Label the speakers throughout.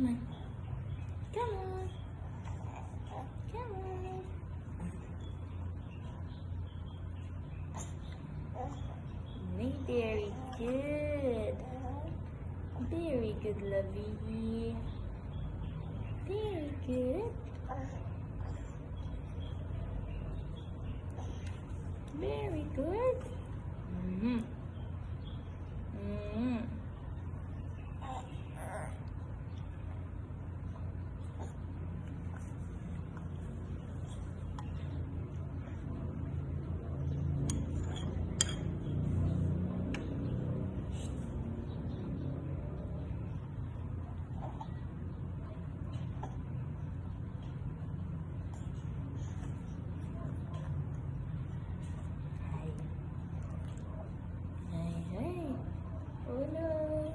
Speaker 1: Come on. Come on. Come on. Very good. Very good, Lovey. Very good. Very good. Mm-hmm. Mm-hmm. Oh no.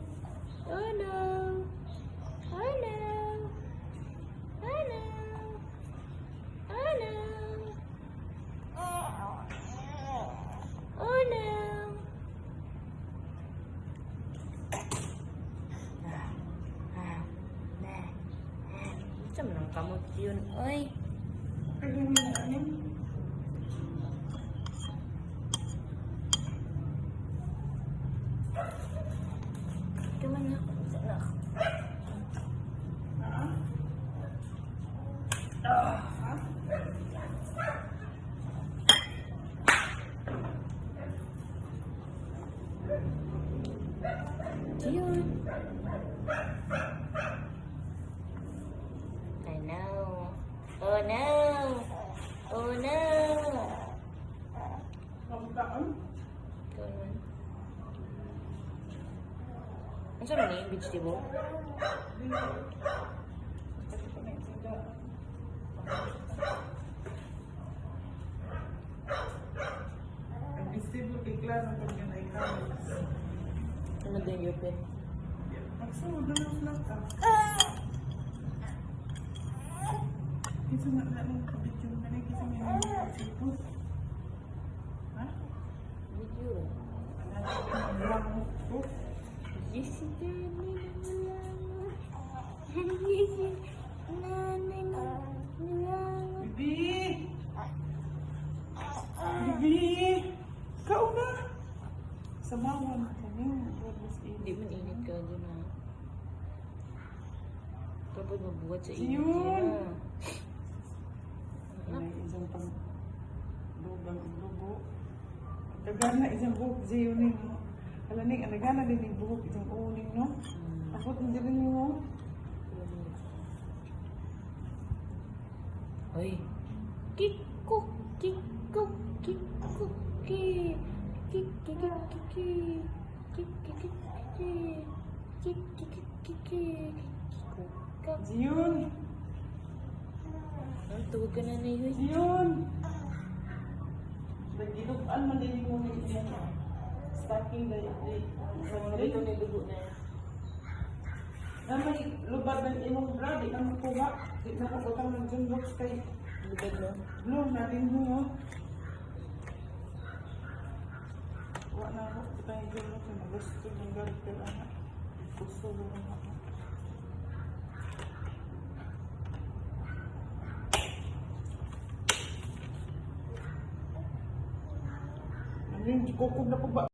Speaker 1: Oh no. Oh no. Oh no. Oh no. Oh no. Macam mana kamu cium, oi? Kemana? Sana. Gionne. I know. Oh no. Oh no. Ano sa ni vegetable?
Speaker 2: Ang vegetable iklan ang pagkanaikan.
Speaker 1: Ano din yung pin?
Speaker 2: Magsunod na lang ka. Kasi nga nang kabidyo na rin kasi may vegetable. Ha?
Speaker 1: Video.
Speaker 2: Ano?
Speaker 1: Yes,
Speaker 2: Bibi! Bibi! Kau na! Samawan ka niyo.
Speaker 1: Hindi man init ka doon ha. Kapag mabuhat sa init
Speaker 2: Yun!
Speaker 1: niya.
Speaker 2: Ay, isang pang lubang lubo. Kagana isang buhok ziyunin mo. Kalaning, anagana din yung buhok isang uling, no? Ako, hindi rin mo.
Speaker 1: Ay. Kiko, kiko, kiko, ki. Kiki, kiki, kiki, kiki, kiki, kiki,
Speaker 2: Ziyun!
Speaker 1: ang tuwag ka na na yun.
Speaker 2: Ziyun! Nagilupan man din mo yung stocking na
Speaker 1: Sa mga ito na dugo na yan.
Speaker 2: Namay lubad ng imong bra, di na makuha. Di na kabutang ng jumbox kay
Speaker 1: Lubad mo.
Speaker 2: blue natin mo. Wa na ako, kita yung jumbox na gusto ng garter anak. Gusto mo ako. Ano yung kukog na po ba?